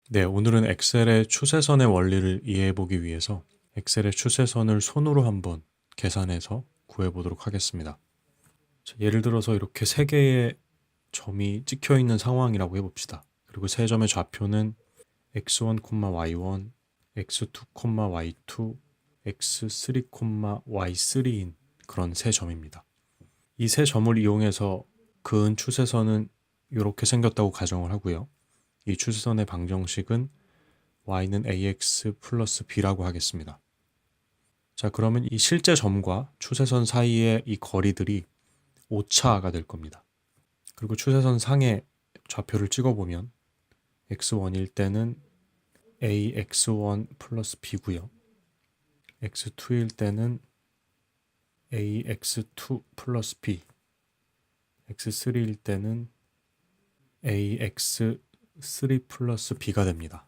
네, 오늘은 엑셀의 추세선의 원리를 이해해 보기 위해서 엑셀의 추세선을 손으로 한번 계산해서 구해 보도록 하겠습니다. 자, 예를 들어서 이렇게 세 개의 점이 찍혀 있는 상황이라고 해봅시다. 그리고 세 점의 좌표는 x1, y1, x2, y2, x3, y3인 그런 세 점입니다. 이 세 점을 이용해서 그은 추세선은 이렇게 생겼다고 가정을 하고요. 이 추세선의 방정식은 y는 ax 플러스 b라고 하겠습니다. 자, 그러면 이 실제 점과 추세선 사이의 이 거리들이 오차가 될 겁니다. 그리고 추세선 상에 좌표를 찍어보면 x1일 때는 ax1 플러스 b고요. x2일 때는 ax2 플러스 b, x3일 때는 ax3 플러스 b가 됩니다.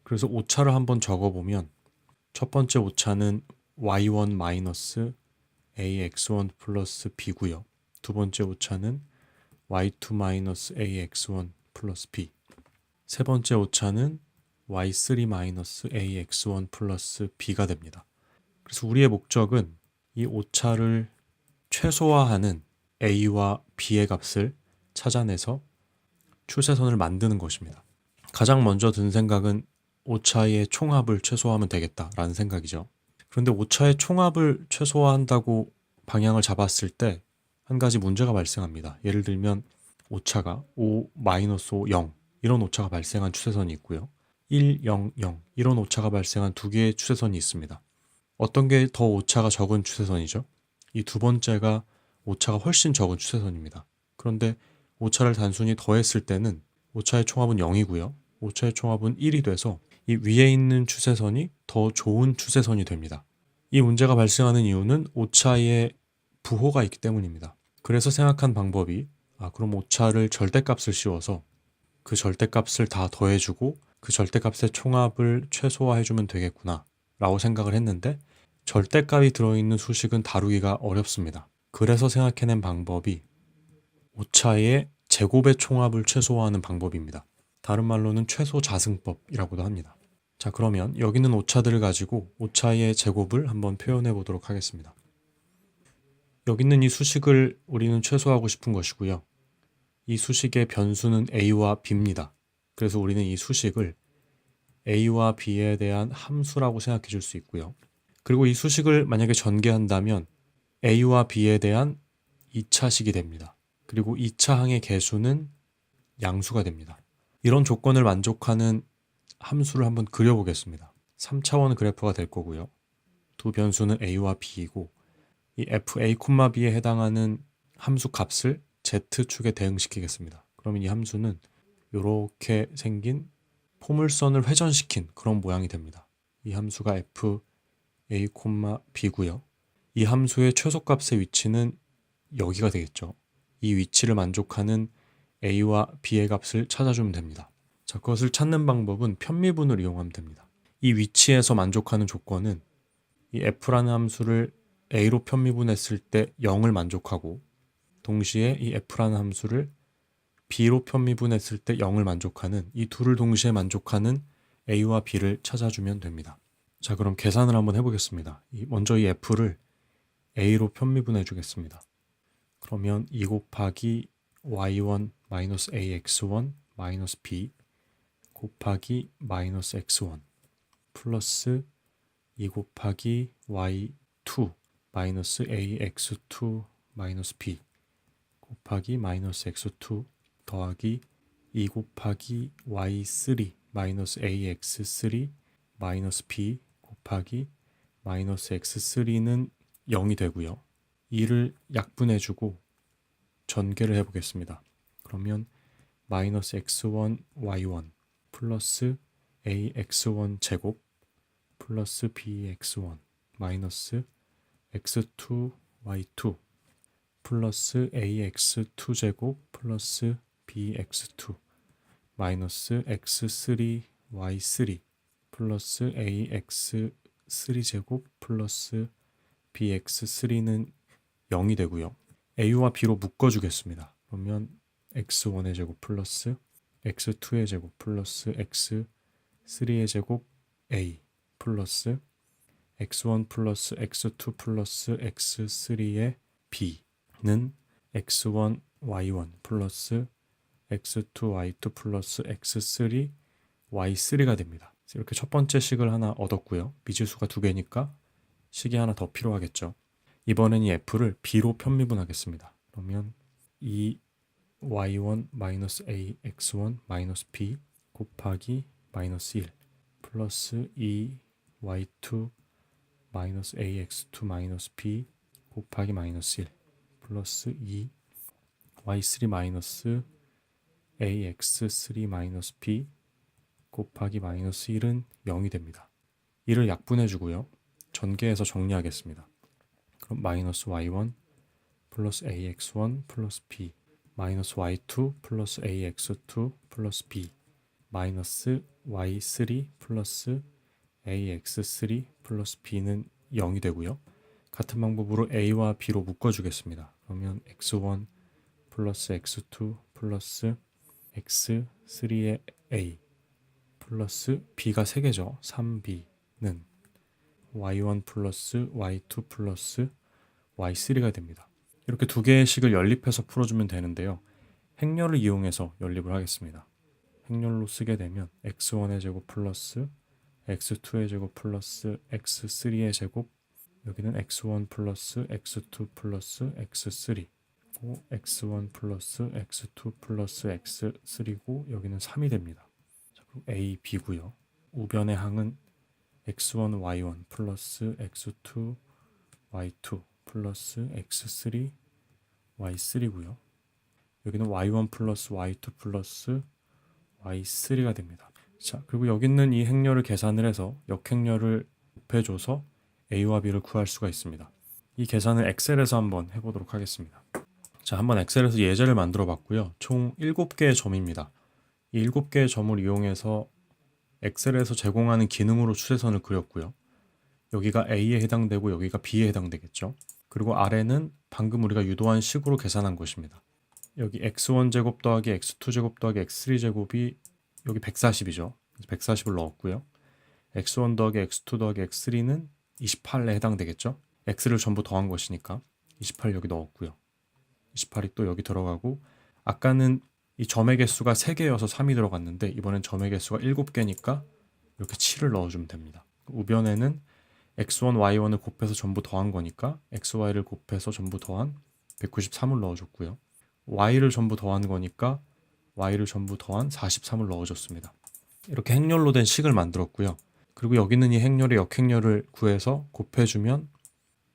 그래서 오차를 한번 적어보면 첫 번째 오차는 y1 마이너스 ax1 플러스 b고요. 두 번째 오차는 y2 마이너스 ax1 플러스 b. 세 번째 오차는 y3 마이너스 ax1 플러스 b가 됩니다. 그래서 우리의 목적은 이 오차를 최소화하는 a와 b의 값을 찾아내서 추세선을 만드는 것입니다. 가장 먼저 든 생각은 오차의 총합을 최소화하면 되겠다라는 생각이죠. 그런데 오차의 총합을 최소화한다고 방향을 잡았을 때 한 가지 문제가 발생합니다. 예를 들면 오차가 5, 마이너스 5, 0 이런 오차가 발생한 추세선이 있고요. 1, 0, 0 이런 오차가 발생한 두 개의 추세선이 있습니다. 어떤 게 더 오차가 적은 추세선이죠? 이 두 번째가 오차가 훨씬 적은 추세선입니다. 그런데 오차를 단순히 더했을 때는 오차의 총합은 0이고요. 오차의 총합은 1이 돼서 이 위에 있는 추세선이 더 좋은 추세선이 됩니다. 이 문제가 발생하는 이유는 오차의 부호가 있기 때문입니다. 그래서 생각한 방법이 그럼 오차를 절대값을 씌워서 그 절대값을 다 더해주고 그 절대값의 총합을 최소화해주면 되겠구나 라고 생각을 했는데 절대값이 들어있는 수식은 다루기가 어렵습니다. 그래서 생각해낸 방법이 오차의 제곱의 총합을 최소화하는 방법입니다. 다른 말로는 최소자승법이라고도 합니다. 자, 그러면 여기 있는 오차들을 가지고 오차의 제곱을 한번 표현해 보도록 하겠습니다. 여기 있는 이 수식을 우리는 최소화하고 싶은 것이고요. 이 수식의 변수는 a와 b입니다. 그래서 우리는 이 수식을 a와 b에 대한 함수라고 생각해 줄 수 있고요. 그리고 이 수식을 만약에 전개한다면 a와 b에 대한 2차식이 됩니다. 그리고 2차 항의 개수는 양수가 됩니다. 이런 조건을 만족하는 함수를 한번 그려보겠습니다. 3차원 그래프가 될 거고요. 두 변수는 a와 b이고 이 fa, b에 해당하는 함수 값을 z축에 대응시키겠습니다. 그러면 이 함수는 이렇게 생긴 포물선을 회전시킨 그런 모양이 됩니다. 이 함수가 fa, b고요. 이 함수의 최소값의 위치는 여기가 되겠죠. 이 위치를 만족하는 a와 b의 값을 찾아주면 됩니다. 자, 그것을 찾는 방법은 편미분을 이용하면 됩니다. 이 위치에서 만족하는 조건은 이 f라는 함수를 a로 편미분했을 때 0을 만족하고 동시에 이 f라는 함수를 b로 편미분했을 때 0을 만족하는 이 둘을 동시에 만족하는 a와 b를 찾아주면 됩니다. 자, 그럼 계산을 한번 해보겠습니다. 먼저 이 f를 a로 편미분해 주겠습니다. 그러면 2 곱하기 y1 마이너스 ax1 마이너스 b 곱하기 마이너스 x1 플러스 2 곱하기 y2 마이너스 ax2 마이너스 b 곱하기 마이너스 x2 더하기 2 곱하기 y3 마이너스 ax3 마이너스 b 곱하기 마이너스 x3는 0이 되고요. 2를 약분해주고 전개를 해보겠습니다. 그러면 마이너스 x1 y1 플러스 ax1 제곱 플러스 bx1 마이너스 x2 y2 플러스 ax2 제곱 플러스 bx2 마이너스 x3 y3 플러스 ax3 제곱 플러스 bx3는 0이 되고요. a와 b로 묶어주겠습니다. 그러면 x1의 제곱 플러스 x2의 제곱 플러스 3의 제곱 a 플러스 x1 플러스 x2 플러스 x3의 b는 x1 y1 플러스 x2 y2 플러스 x3 y3가 됩니다. 이렇게 첫 번째 식을 하나 얻었고요. 미지수가 두 개니까 식이 하나 더 필요하겠죠. 이번엔 이 f를 b로 편미분하겠습니다. 그러면 이 y1 마이너스 a x1 마이너스 b 곱하기 마이너스 1 플러스 이 y2 마이너스 a x2 마이너스 b 곱하기 마이너스 1 플러스 이 y3 마이너스 a x3 마이너스 b 곱하기 마이너스 1은 0이 됩니다. 이를 약분해 주고요. 전개해서 정리하겠습니다. 그럼 마이너스 y1 플러스 ax1 플러스 b 마이너스 y2 플러스 ax2 플러스 b 마이너스 y3 플러스 ax3 플러스 b는 0이 되고요. 같은 방법으로 a와 b로 묶어주겠습니다. 그러면 x1 플러스 x2 플러스 x3의 a 플러스 b가 3개죠. 3b는 y1 플러스 y2 플러스 y3가 됩니다. 이렇게 두 개의 식을 연립해서 풀어주면 되는데요. 행렬을 이용해서 연립을 하겠습니다. 행렬로 쓰게 되면 x1의 제곱 플러스 x2의 제곱 플러스 x3의 제곱 여기는 x1 플러스 x2 플러스 x3 x1 플러스 x2 플러스 x3고 여기는 3이 됩니다. a, b고요. 우변의 항은 x1, y1 플러스 x2, y2 플러스 x3, y3고요. 여기는 y1 플러스 y2 플러스 y3가 됩니다. 자, 그리고 여기 있는 이 행렬을 계산을 해서 역행렬을 곱해줘서 a와 b를 구할 수가 있습니다. 이 계산을 엑셀에서 한번 해보도록 하겠습니다. 자, 한번 엑셀에서 예제를 만들어 봤고요. 총 7개의 점입니다. 이 7개의 점을 이용해서 엑셀에서 제공하는 기능으로 추세선을 그렸고요. 여기가 A에 해당되고 여기가 B에 해당되겠죠. 그리고 아래는 방금 우리가 유도한 식으로 계산한 것입니다. 여기 x1 제곱 더하기 x2 제곱 더하기 x3 제곱이 여기 140이죠. 140을 넣었고요. x1 더하기 x2 더하기 x3는 28에 해당되겠죠. x를 전부 더한 것이니까 28 여기 넣었고요. 28이 또 여기 들어가고 아까는 이 점의 개수가 3개여서 3이 들어갔는데 이번엔 점의 개수가 7개니까 이렇게 7을 넣어주면 됩니다. 우변에는 x1, y1을 곱해서 전부 더한 거니까 xy를 곱해서 전부 더한 193을 넣어줬고요. y를 전부 더한 거니까 y를 전부 더한 43을 넣어줬습니다. 이렇게 행렬로 된 식을 만들었고요. 그리고 여기 있는 이 행렬의 역행렬을 구해서 곱해주면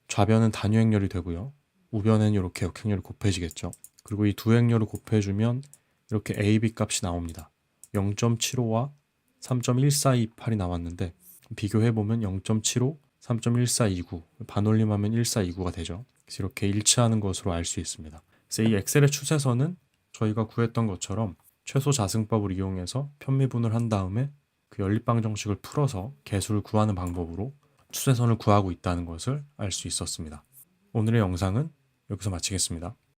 좌변은 단위행렬이 되고요. 우변에는 이렇게 역행렬이 곱해지겠죠. 그리고 이 두 행렬을 곱해주면 이렇게 a, b 값이 나옵니다. 0.75와 3.1428이 나왔는데 비교해보면 0.75, 3.1429 반올림하면 1429가 되죠. 그래서 이렇게 일치하는 것으로 알 수 있습니다. 그래서 이 엑셀의 추세선은 저희가 구했던 것처럼 최소 자승법을 이용해서 편미분을 한 다음에 그 연립방 정식을 풀어서 개수를 구하는 방법으로 추세선을 구하고 있다는 것을 알 수 있었습니다. 오늘의 영상은 여기서 마치겠습니다.